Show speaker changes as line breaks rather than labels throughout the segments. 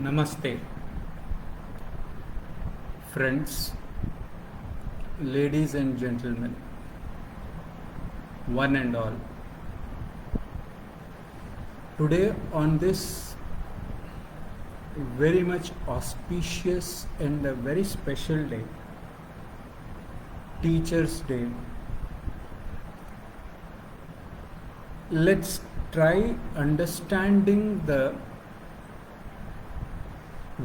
Namaste, friends, ladies and gentlemen, one and all. Today, on this very much auspicious and a very special day, Teachers' Day, let's try understanding the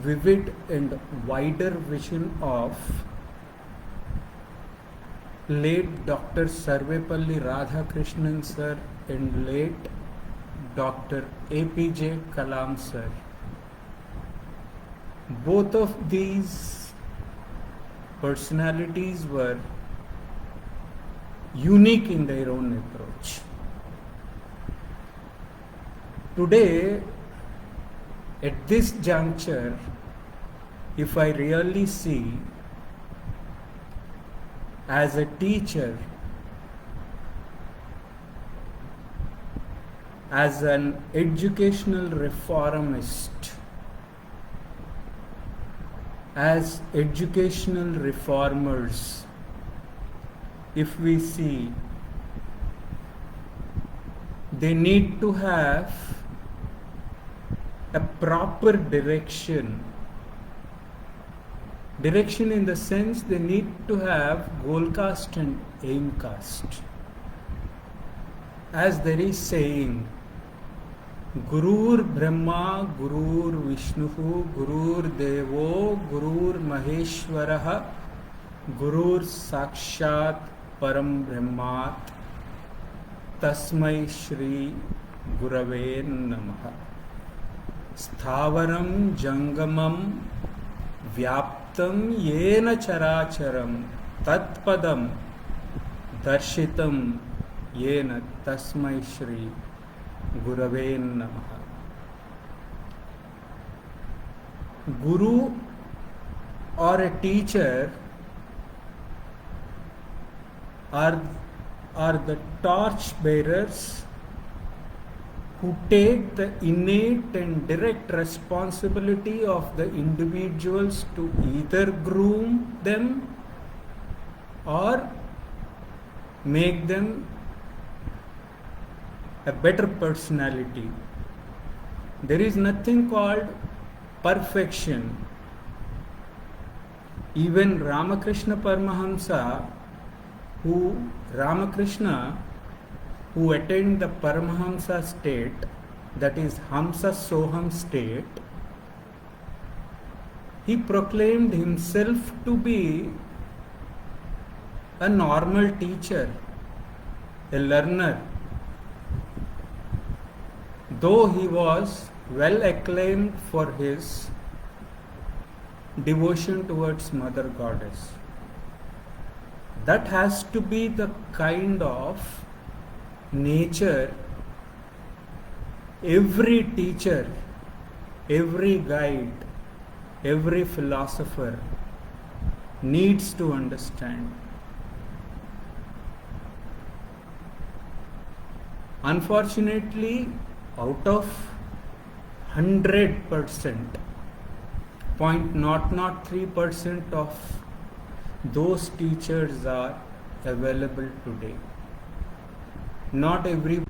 vivid and wider vision of late Dr. Sarvepalli Radhakrishnan sir and late Dr. APJ Kalam sir. Both of these personalities were unique in their own approach. Today, at this juncture, if I really see as a teacher, as an educational reformist, as educational reformers, if we see, they need to have a proper direction in the sense they need to have goal cast and aim cast. As there is saying, Gurur Brahma, Gurur Vishnuhu, Gurur Devo, Gurur Maheshwaraha, Gurur Sakshat Param Brahmat, Tasmai Shri Gurave Namaha. Sthavaram Jangamam Vyaptam Yena Characharam Tatpadam Darshitam Yena Tasmai Shri Gurave Namaha. Guru or a teacher are the torch bearers who take the innate and direct responsibility of the individuals to either groom them or make them a better personality. There is nothing called perfection. Even Ramakrishna Paramahamsa, who attained the Paramahamsa state, that is Hamsa Soham state, he proclaimed himself to be a normal teacher, a learner. Though he was well acclaimed for his devotion towards Mother Goddess. That has to be the kind of nature every teacher, every guide, every philosopher needs to understand. Unfortunately, out of 100%, 0.003% of those teachers are available today. Not every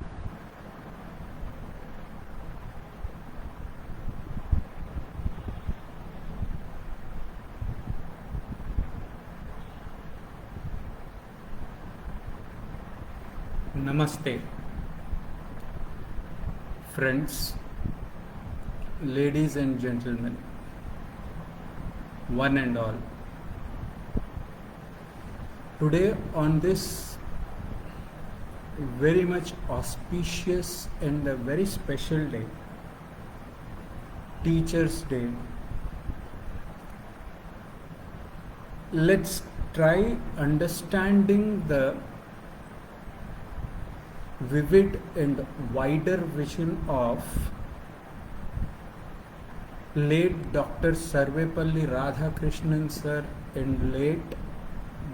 Namaste, friends, ladies and gentlemen, one and all. Today, on this very much auspicious and a very special day, Teachers' Day, let's try understanding the vivid and wider vision of late Dr. Sarvepalli Radhakrishnan sir and late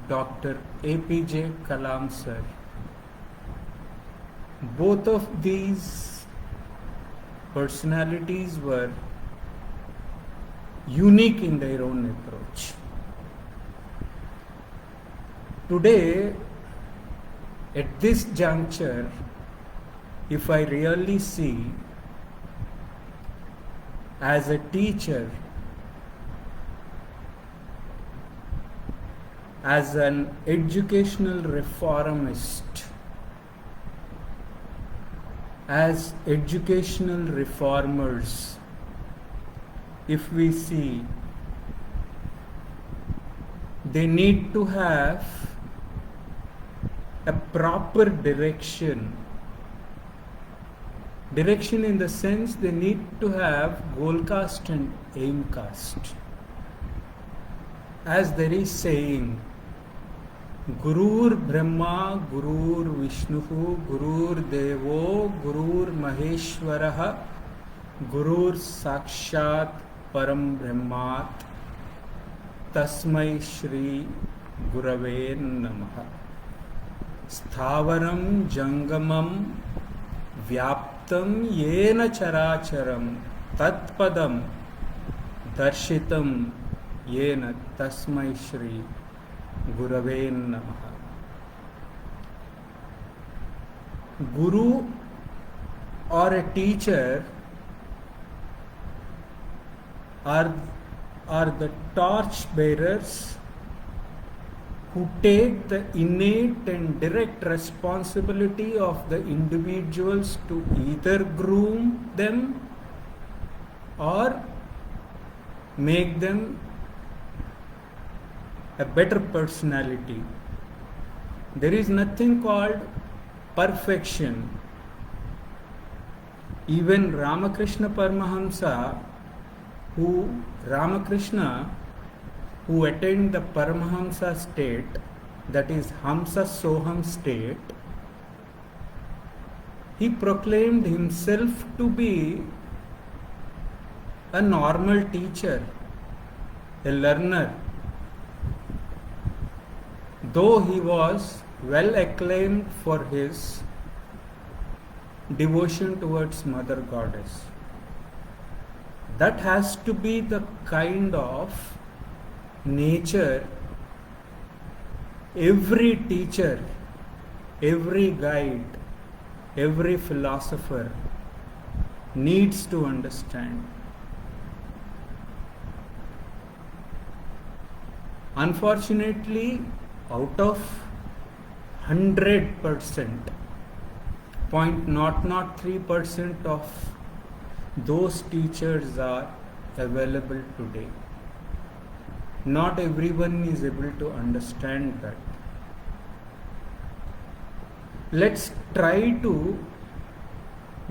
Dr. APJ Kalam sir. Both of these personalities were unique in their own approach. Today, at this juncture, if I really see as a teacher, as an educational reformist, as educational reformers, if we see, they need to have a proper direction. Direction in the sense they need to have goal cast and aim cast. As there is saying, Gurur Brahma, Gurur Vishnuhu, Gurur Devo, Gurur Maheshwaraha, Gurur Sakshat Param Brahmat, Tasmai Shri Gurave Namaha. Sthavaram Jangamam Vyaptam Yena Characharam Tatpadam Darshitam Yena Tasmai Shri Gurave Namaha. Guru or a teacher are the torch bearers who take the innate and direct responsibility of the individuals to either groom them or make them a better personality. There is nothing called perfection. Even Ramakrishna Paramahamsa, who attained the Paramahamsa state, that is Hamsa Soham state, he proclaimed himself to be a normal teacher, a learner. Though he was well acclaimed for his devotion towards Mother Goddess. That has to be the kind of nature every teacher, every guide, every philosopher needs to understand. Unfortunately, out of 100%, 0.003% of those teachers are available today. Not everyone is able to understand that. Let's try to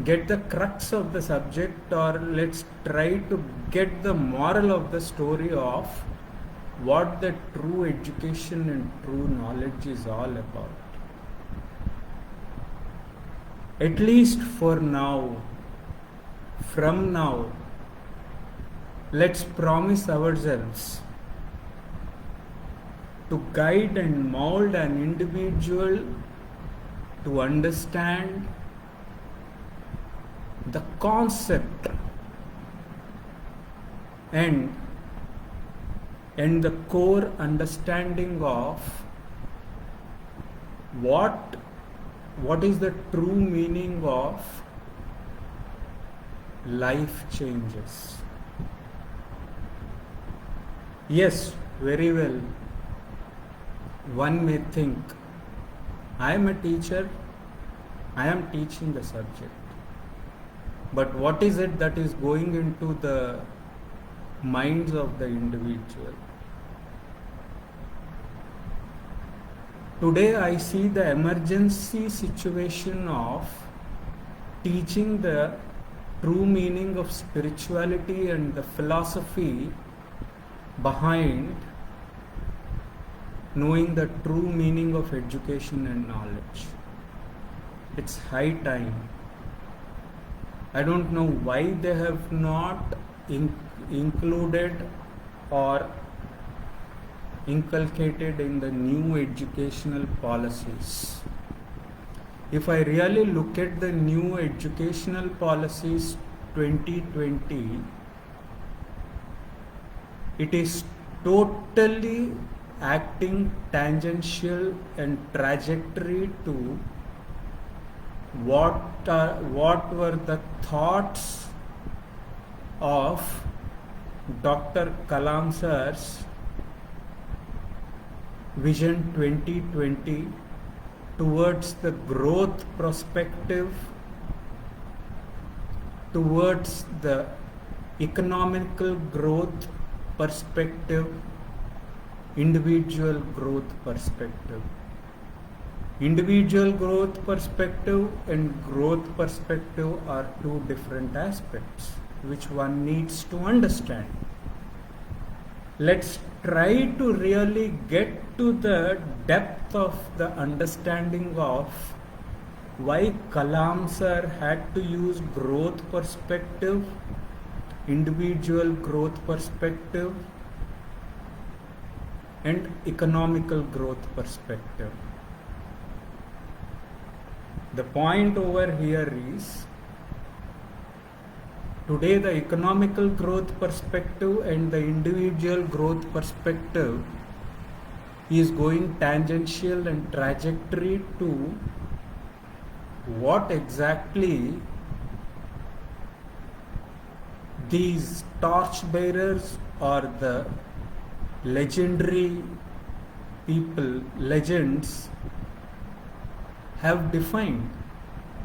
get the crux of the subject, or let's try to get the moral of the story of what the true education and true knowledge is all about. At least for now, from now, let's promise ourselves to guide and mold an individual to understand the concept and the core understanding of what is the true meaning of life changes. Yes, very well. One may think, I am a teacher, I am teaching the subject. But what is it that is going into the minds of the individual? Today I see the emergency situation of teaching the true meaning of spirituality and the philosophy behind knowing the true meaning of education and knowledge. It's high time. I don't know why they have not included or inculcated in the new educational policies. If I really look at the new educational policies 2020, It is totally acting tangential and trajectory to what were the thoughts of Dr. Kalam sir's Vision 2020 towards the growth perspective, towards the economical growth perspective, individual growth perspective. Individual growth perspective and growth perspective are two different aspects which one needs to understand. Let's try to really get to the depth of the understanding of why Kalam sir had to use growth perspective, individual growth perspective, and economical growth perspective. The point over here is, today the economical growth perspective and the individual growth perspective is going tangential and trajectory to what exactly these torchbearers or the legendary people, legends, have defined.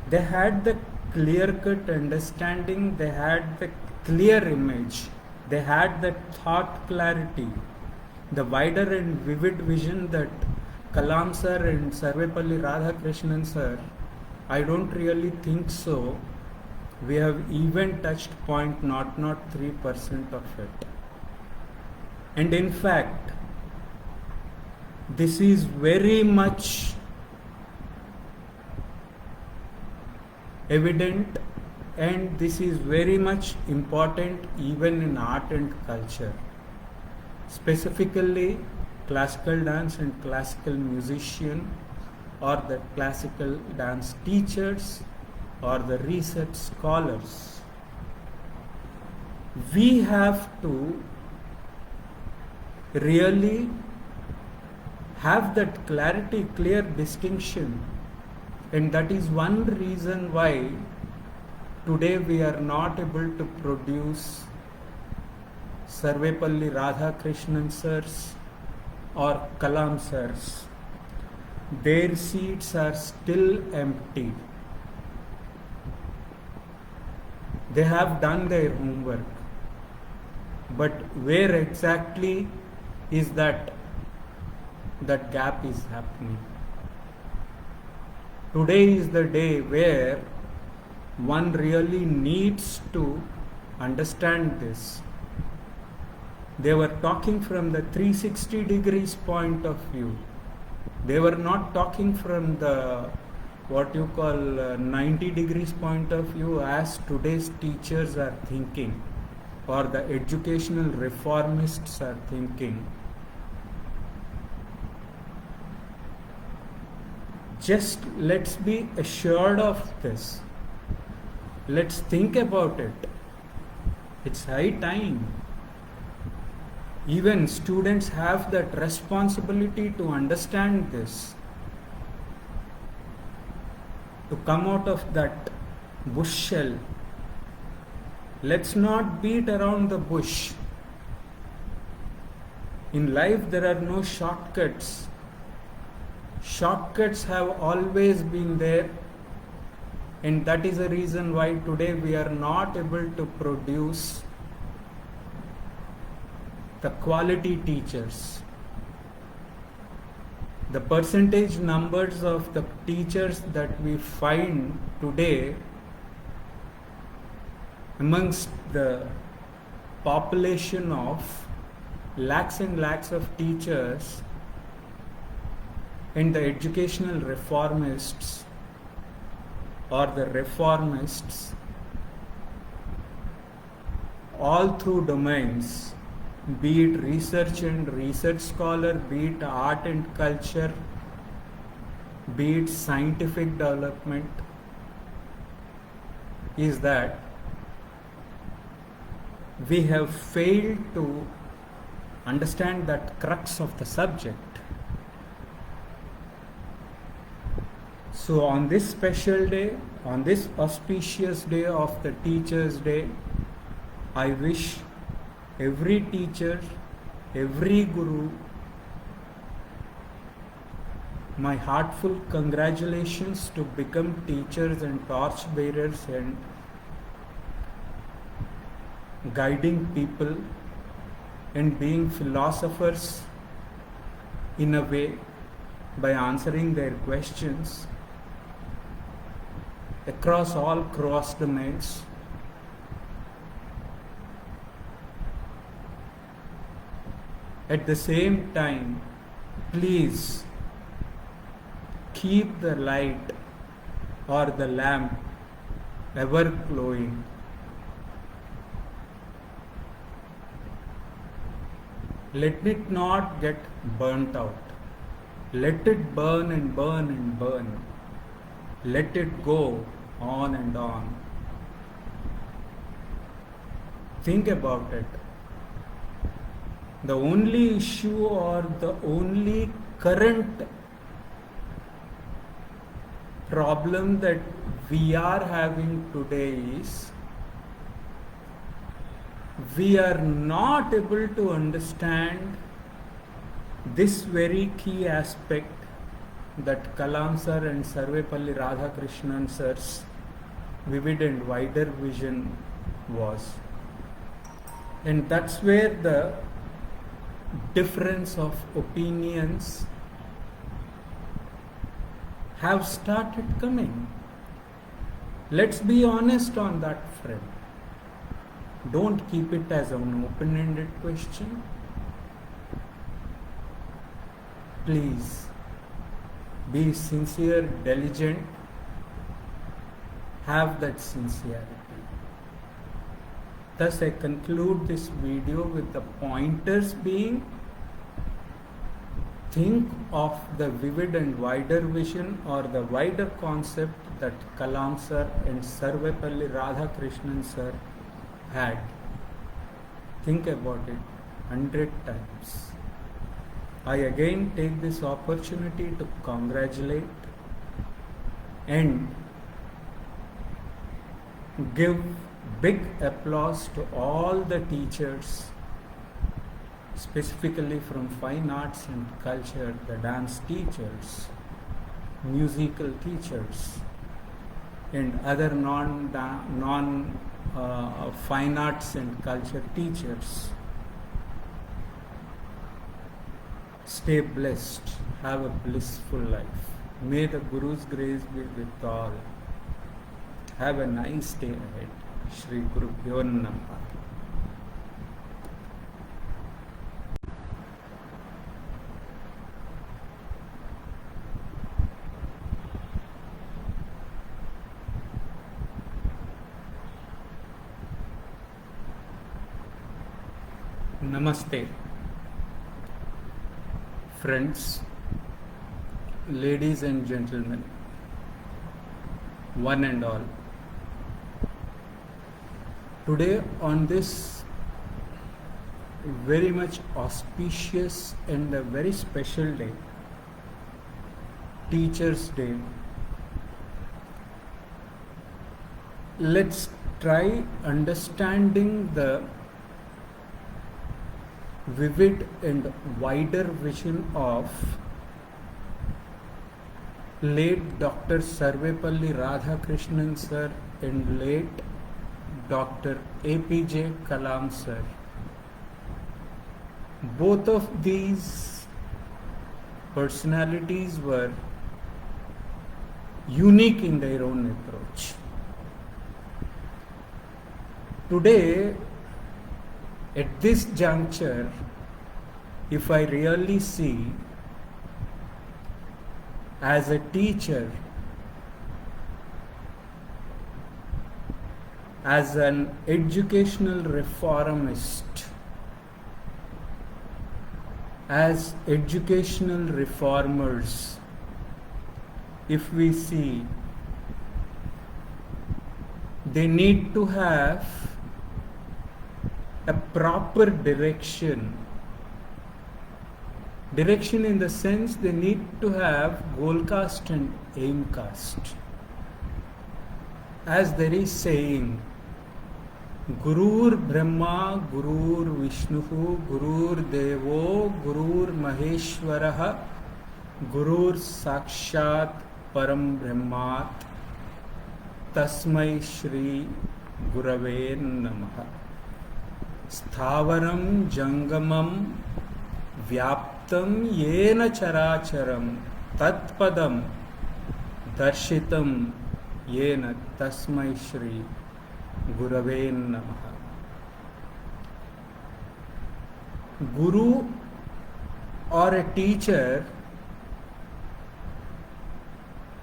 They had the clear-cut understanding, they had the clear image, they had the thought clarity, the wider and vivid vision that Kalam sir and Sarvepalli Radhakrishnan sir, I don't really think so. We have even touched 0.003% of it. And in fact, this is very much evident, and this is very much important even in art and culture, specifically classical dance and classical musician, or the classical dance teachers, or the research scholars. We have to really have that clarity, clear distinction. And that is one reason why today we are not able to produce Sarvepalli Radhakrishnan sirs or Kalam sirs. Their seats are still empty. They have done their homework. But where exactly is that gap is happening? Today is the day where one really needs to understand this. They were talking from the 360 degrees point of view. They were not talking from the what you call 90 degrees point of view as today's teachers are thinking, or the educational reformists are thinking. Just let's be assured of this. Let's think about it. It's high time. Even students have that responsibility to understand this, to come out of that bush shell. Let's not beat around the bush. In life, there are no shortcuts. Shortcuts have always been there, and that is the reason why today we are not able to produce the quality teachers. The percentage numbers of the teachers that we find today amongst the population of lakhs and lakhs of teachers and the educational reformists or the reformists all through domains, be it research and research scholar, be it art and culture, be it scientific development, is that we have failed to understand that crux of the subject. So on this special day, on this auspicious day of the Teachers' Day, I wish every teacher, every guru, my heartful congratulations to become teachers and torch bearers and guiding people and being philosophers in a way by answering their questions across all cross domains. At the same time, please keep the light or the lamp ever glowing. Let it not get burnt out. Let it burn and burn and burn. Let it go on and on. Think about it. The only issue or the only current problem that we are having today is we are not able to understand this very key aspect that Kalam sir and Sarvepalli Radhakrishnan sir's vivid and wider vision was. And that's where the difference of opinions have started coming. Let's be honest on that front. Don't keep it as an open-ended question. Please be sincere, diligent, have that sincerity. Thus I conclude this video with the pointers being: think of the vivid and wider vision or the wider concept that Kalam sir and Sarvepalli Radhakrishnan sir had. Think about it 100 times. I again take this opportunity to congratulate and give big applause to all the teachers, specifically from fine arts and culture, the dance teachers, musical teachers, and other fine arts and culture teachers. Stay blessed. Have a blissful life. May the Guru's grace be with all. Have a nice day ahead. Shri Gurubhyo Namaha. Namaste. Friends, ladies and gentlemen, one and all. Today on this very much auspicious and a very special day, Teachers' Day, let's try understanding the vivid and wider vision of late Dr. Sarvepalli Radhakrishnan sir and late Dr. APJ Kalam sir. Both of these personalities were unique in their own approach. Today, at this juncture, if I really see as a teacher, as an educational reformist, as educational reformers, if we see, they need to have a proper direction Direction in the sense they need to have goal cast and aim cast. As there is saying, Gurur Brahma, Gurur Vishnuhu, Gurur Devo, Gurur Maheshwaraha, Gurur Sakshat Param Brahmat, Tasmai Shri Gurave Namaha. Sthavaram Jangamam Vyaptam Yena Characharam Tatpadam Darshitam Yena Tasmai Shri Gurave Namaha. Guru or a teacher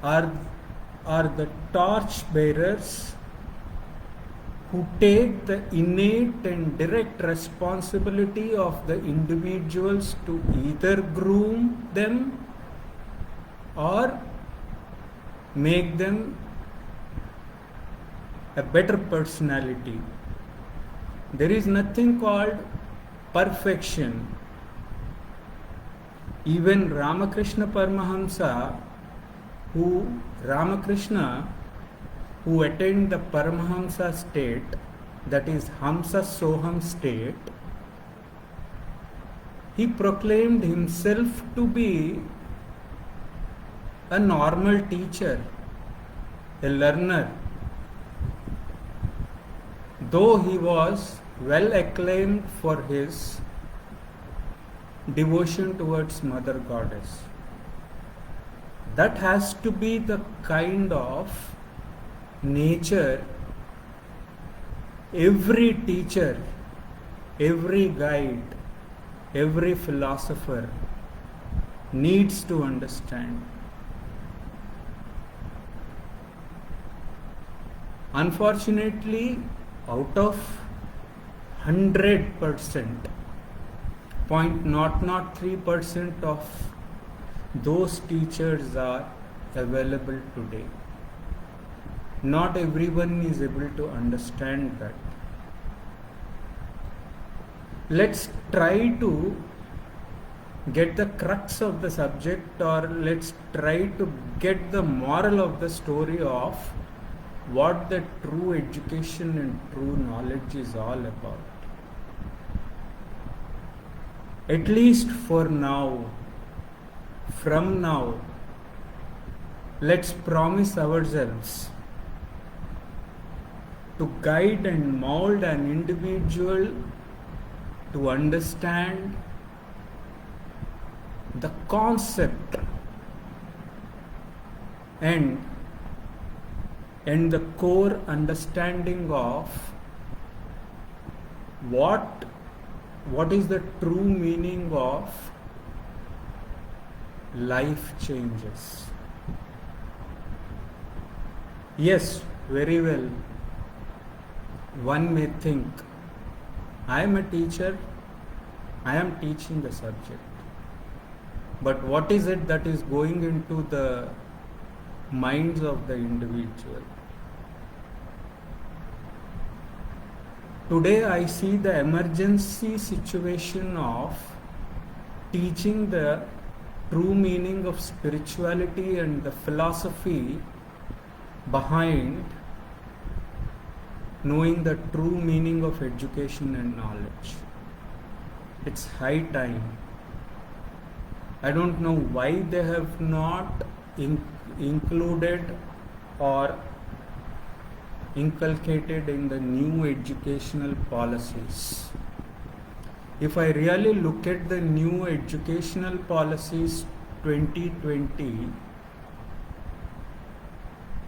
are the torch bearers who take the innate and direct responsibility of the individuals to either groom them or make them a better personality. There is nothing called perfection. Even Ramakrishna Paramahamsa, Ramakrishna, who attained the Paramahamsa state, that is Hamsa Soham state, he proclaimed himself to be a normal teacher, a learner. Though he was well acclaimed for his devotion towards Mother Goddess. That has to be the kind of nature every teacher, every guide, every philosopher needs to understand. Unfortunately, out of 100%, 0.003% of those teachers are available today. Not everyone is able to understand that. Let's try to get the crux of the subject, or let's try to get the moral of the story of what the true education and true knowledge is all about. At least for now, from now, let's promise ourselves to guide and mold an individual to understand the concept and the core understanding of what is the true meaning of life changes. Yes, very well. One may think, I am a teacher, I am teaching the subject. But what is it that is going into the minds of the individual? Today I see the emergency situation of teaching the true meaning of spirituality and the philosophy behind knowing the true meaning of education and knowledge. It's high time. I don't know why they have not included or inculcated in the new educational policies. If I really look at the new educational policies 2020,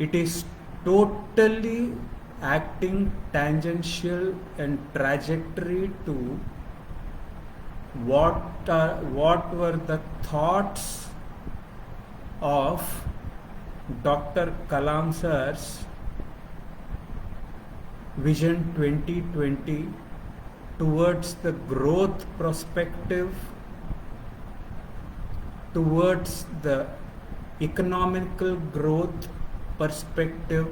it is totally acting tangential and trajectory to what were the thoughts of Dr. Kalam sir's Vision 2020 towards the growth perspective, towards the economical growth perspective,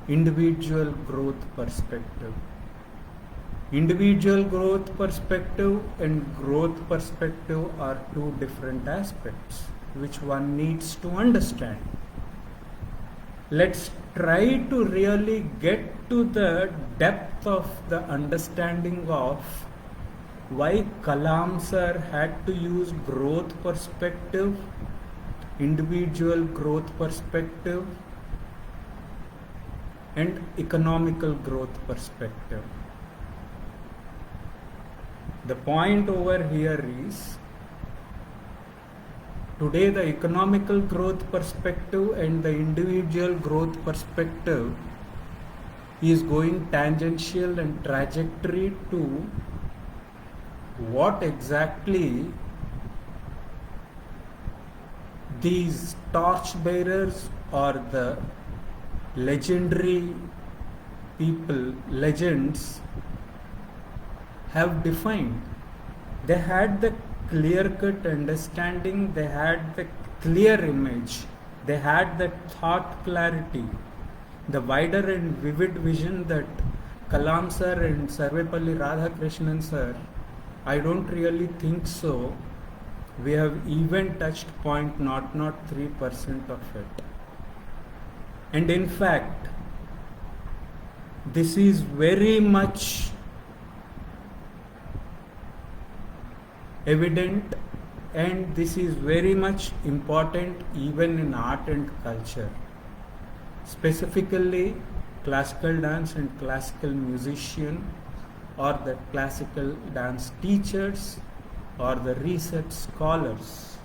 individual growth perspective. Individual growth perspective and growth perspective are two different aspects which one needs to understand. Let's try to really get to the depth of the understanding of why Kalam sir had to use growth perspective, individual growth perspective, and economical growth perspective. The point over here is, today the economical growth perspective and the individual growth perspective is going tangential and trajectory to what exactly these torchbearers or the legendary people, legends, have defined. They had the clear-cut understanding, they had the clear image, they had the thought clarity, the wider and vivid vision that Kalam sir and Sarvepalli Radhakrishnan sir, I don't really think so. We have even touched 0.003% of it. And in fact, this is very much evident, and this is very much important even in art and culture, specifically classical dance and classical musician, or the classical dance teachers, or the research scholars.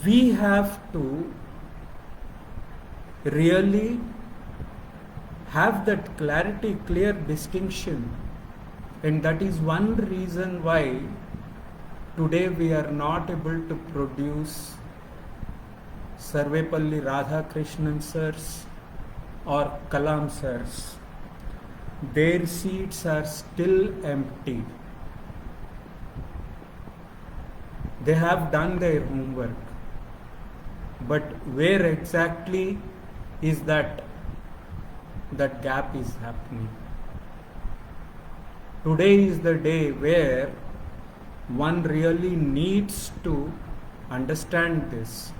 We have to really have that clarity, clear distinction. And that is one reason why today we are not able to produce Sarvepalli Radhakrishnan sirs or Kalam sirs. Their seats are still empty. They have done their homework. But where exactly is that gap is happening? Today is the day where one really needs to understand this.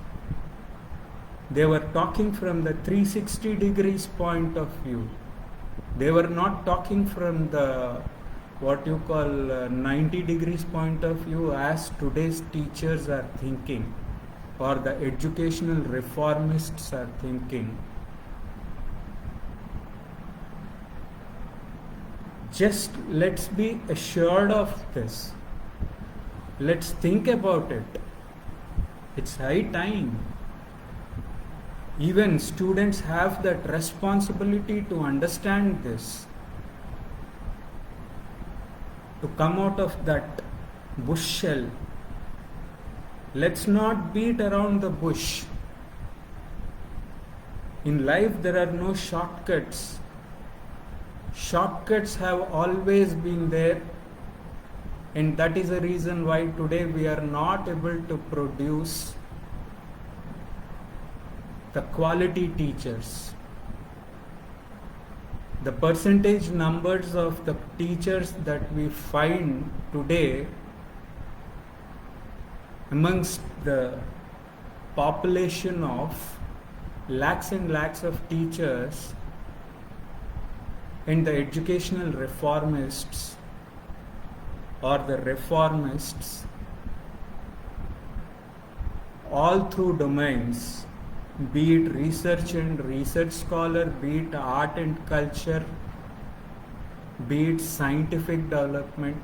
They were talking from the 360 degrees point of view. They were not talking from the what you call 90 degrees point of view as today's teachers are thinking, or the educational reformists are thinking. Just let's be assured of this. Let's think about it. It's high time. Even students have that responsibility to understand this, to come out of that bush shell. Let's not beat around the bush. In life, there are no shortcuts. Shortcuts have always been there, and that is the reason why today we are not able to produce the quality teachers. The percentage numbers of the teachers that we find today amongst the population of lakhs and lakhs of teachers and the educational reformists or the reformists all through domains, be it research and research scholar, be it art and culture, be it scientific development,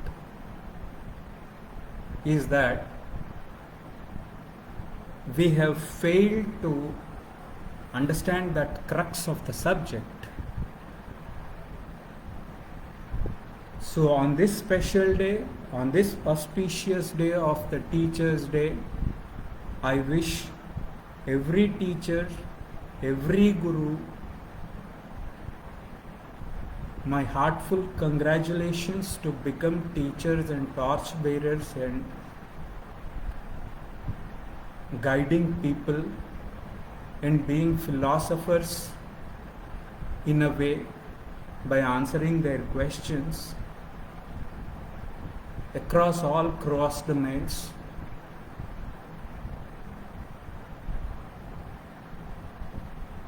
is that we have failed to understand that crux of the subject. So on this special day, on this auspicious day of the Teachers' Day, I wish every teacher, every guru, my heartful congratulations to become teachers and torch bearers and guiding people and being philosophers in a way by answering their questions across all cross domains.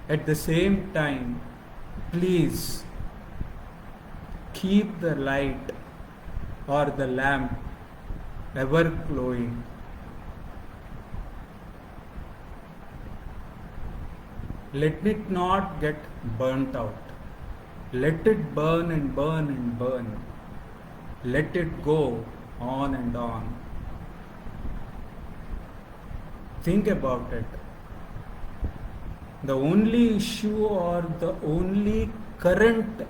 At the same time, please keep the light or the lamp ever glowing. Let it not get burnt out. Let it burn and burn and burn. Let it go on and on. Think about it. The only issue or the only current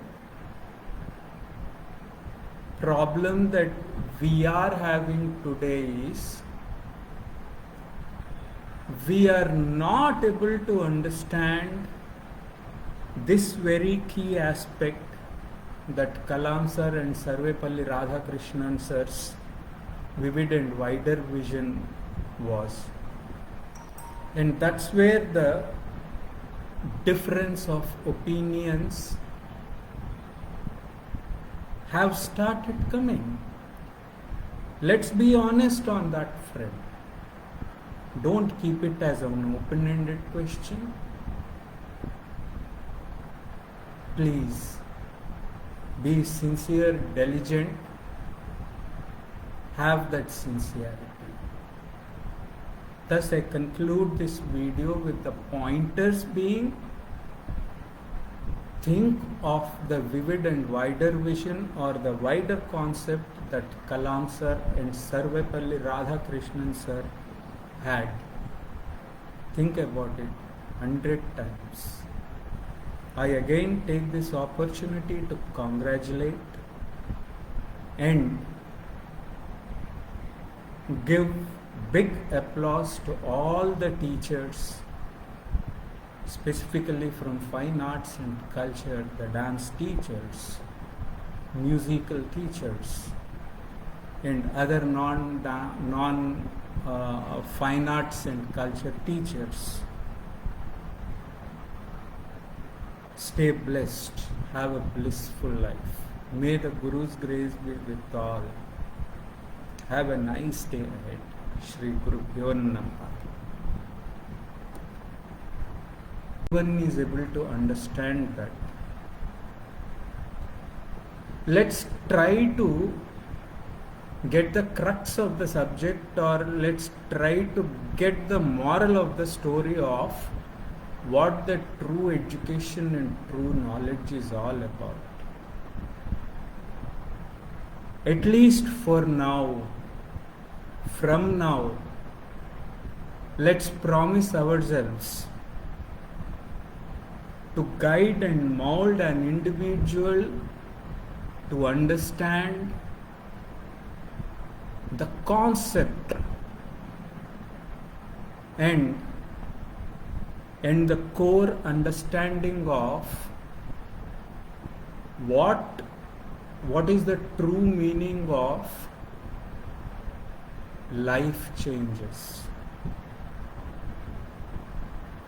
problem that we are having today is we are not able to understand this very key aspect that Kalam sir and Sarvepalli Radhakrishnan sir's vivid and wider vision was. And that's where the difference of opinions have started coming. Let's be honest on that front. Don't keep it as an open-ended question. Please be sincere, diligent, have that sincerity. Thus I conclude this video with the pointers being: think of the vivid and wider vision or the wider concept that Kalam sir and Sarvepalli Radhakrishnan sir had. Think about it 100 times. I again take this opportunity to congratulate and give big applause to all the teachers, specifically from fine arts and culture, the dance teachers, musical teachers, and other fine arts and culture teachers. Stay blessed. Have a blissful life. May the Guru's grace be with all. Have a nice day ahead. Shri Guru Bhyo Namaha. Everyone is able to understand that. Let's try to get the crux of the subject, or let's try to get the moral of the story of what the true education and true knowledge is all about. At least for now, from now, let's promise ourselves to guide and mold an individual to understand the concept and the core understanding of what is the true meaning of life changes.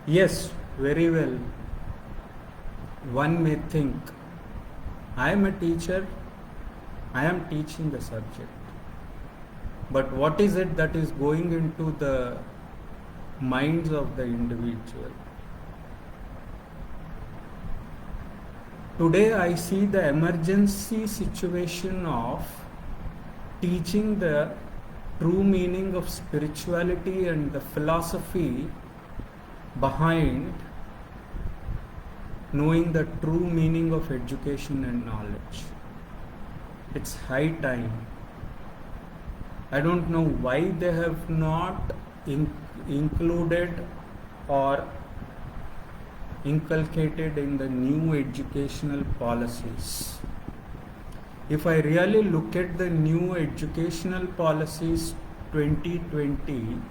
Yes, very well. One may think, I am a teacher, I am teaching the subject. But what is it that is going into the minds of the individual? Today I see the emergency situation of teaching the true meaning of spirituality and the philosophy behind knowing the true meaning of education and knowledge. It's high time. I don't know why they have not included or inculcated in the new educational policies. If I really look at the new educational policies 2020,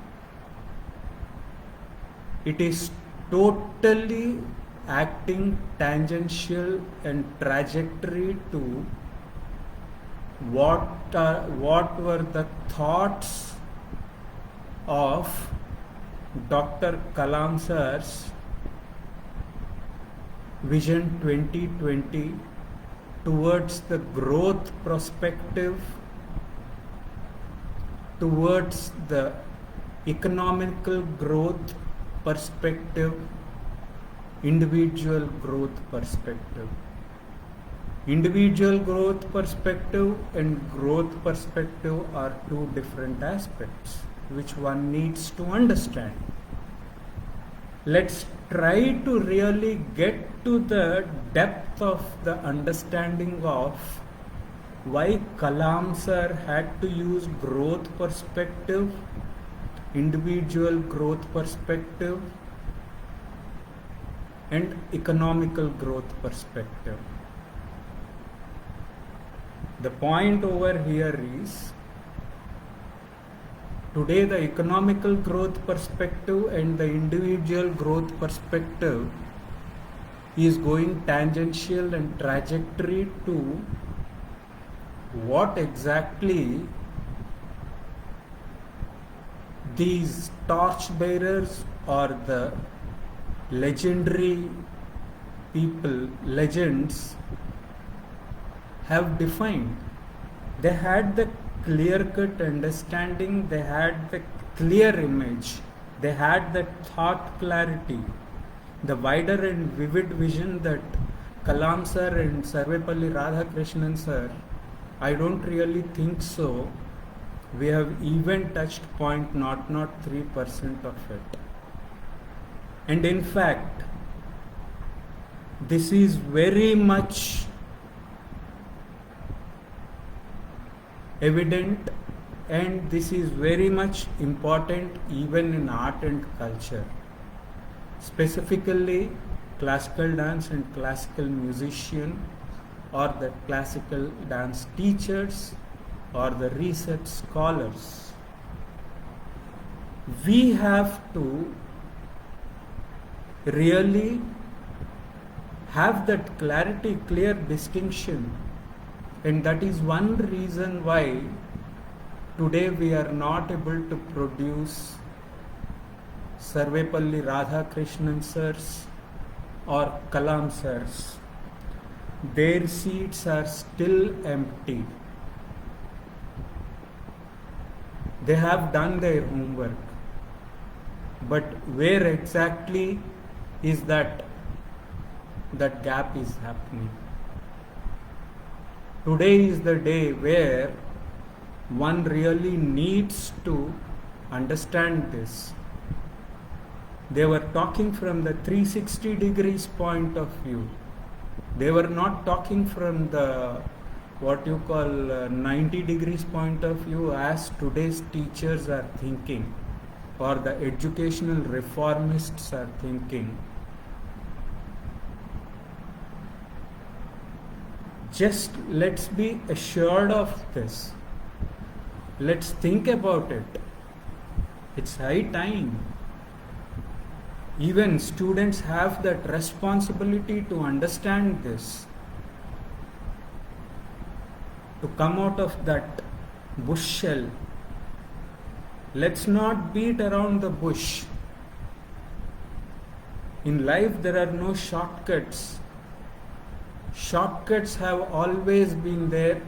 it is totally acting tangential and trajectory to what were the thoughts of Dr. Kalam sir's Vision 2020 towards the growth perspective, towards the economical growth perspective, individual growth perspective. Individual growth perspective and growth perspective are two different aspects which one needs to understand. Let's try to really get to the depth of the understanding of why Kalam sir had to use growth perspective, individual growth perspective, and economical growth perspective. The point over here is, today the economical growth perspective and the individual growth perspective is going tangential and trajectory to what exactly these torchbearers or the legendary people, legends, have defined. They had the clear-cut understanding, they had the clear image, they had the thought clarity, the wider and vivid vision that Kalam sir and Sarvepalli Radhakrishnan sir, I don't really think so. We have even touched 0.003% of it. And in fact, this is very much evident, and this is very much important even in art and culture, specifically classical dance and classical musician, or the classical dance teachers, or the research scholars. We have to really have that clarity, clear distinction. And that is one reason why today we are not able to produce Sarvepalli Radhakrishnan sirs or Kalam sirs. Their seats are still empty. They have done their homework. But where exactly is that gap is happening? Today is the day where one really needs to understand this. They were talking from the 360 degrees point of view. They were not talking from the what you call 90 degrees point of view as today's teachers are thinking, or the educational reformists are thinking. Just let's be assured of this. Let's think about it. It's high time. Even students have that responsibility to understand this, to come out of that bush shell. Let's not beat around the bush. In life, there are no shortcuts. Shortcuts have always been there,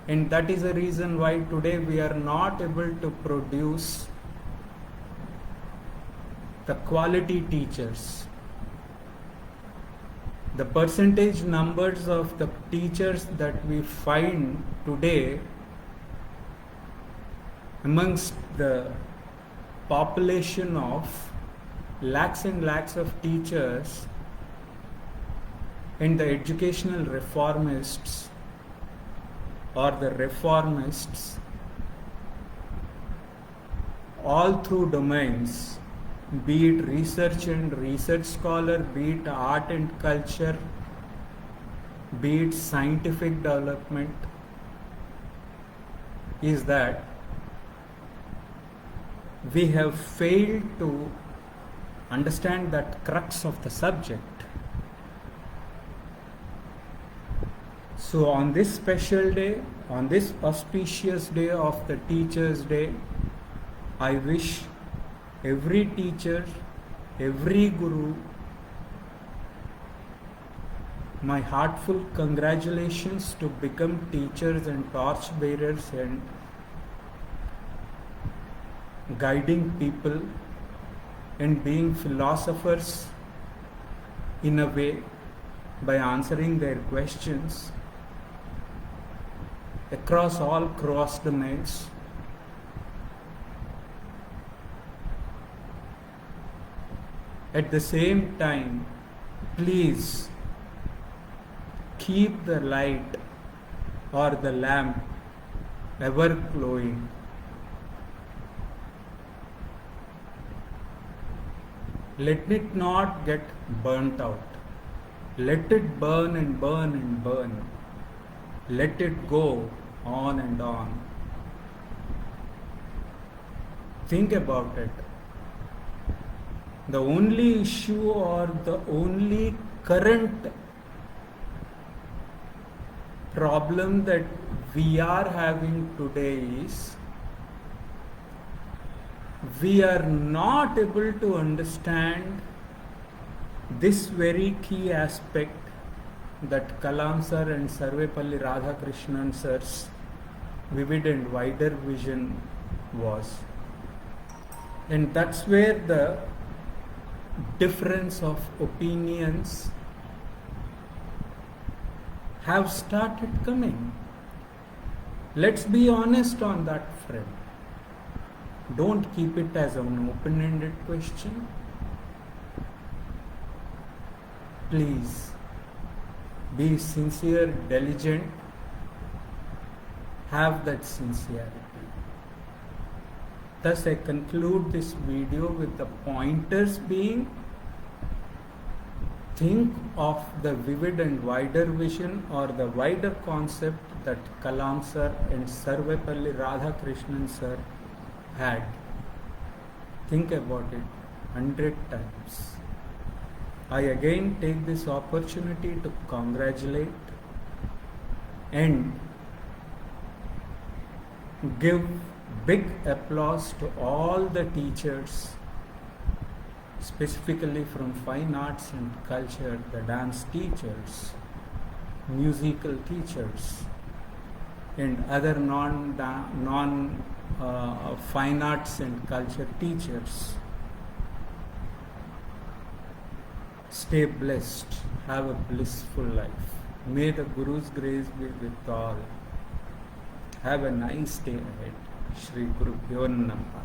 and that is the reason why today we are not able to produce the quality teachers. The percentage numbers of the teachers that we find today amongst the population of lakhs and lakhs of teachers and the educational reformists or the reformists all through domains, be it research and research scholar, be it art and culture, be it scientific development, is that we have failed to understand that crux of the subject. So on this special day, on this auspicious day of the Teachers' Day, I wish every teacher, every guru My heartful congratulations to become teachers and torch bearers and guiding people and being philosophers in a way by answering their questions across all cross domains. At the same time, please keep the light or the lamp ever glowing. Let it not get burnt out. Let it burn and burn and burn. Let it go on and on. Think about it. The only issue or the only current problem that we are having today is we are not able to understand this very key aspect that Kalam sir and Sarvepalli Radhakrishnan sir's vivid and wider vision was. And that's where the difference of opinions have started coming. Let's be honest on that front. Don't keep it as an open-ended question. Please be sincere, diligent, have that sincerity. Thus I conclude this video with the pointers being: think of the vivid and wider vision or the wider concept that Kalam sir and Sarvepalli Radhakrishnan sir had. Think about it 100 times. I again take this opportunity to congratulate and give big applause to all the teachers, specifically from fine arts and culture, the dance teachers, musical teachers, and other fine arts and culture teachers. Stay blessed. Have a blissful life. May the Guru's grace be with all. Have a nice day ahead. Shri Guru Bhyo Namaha.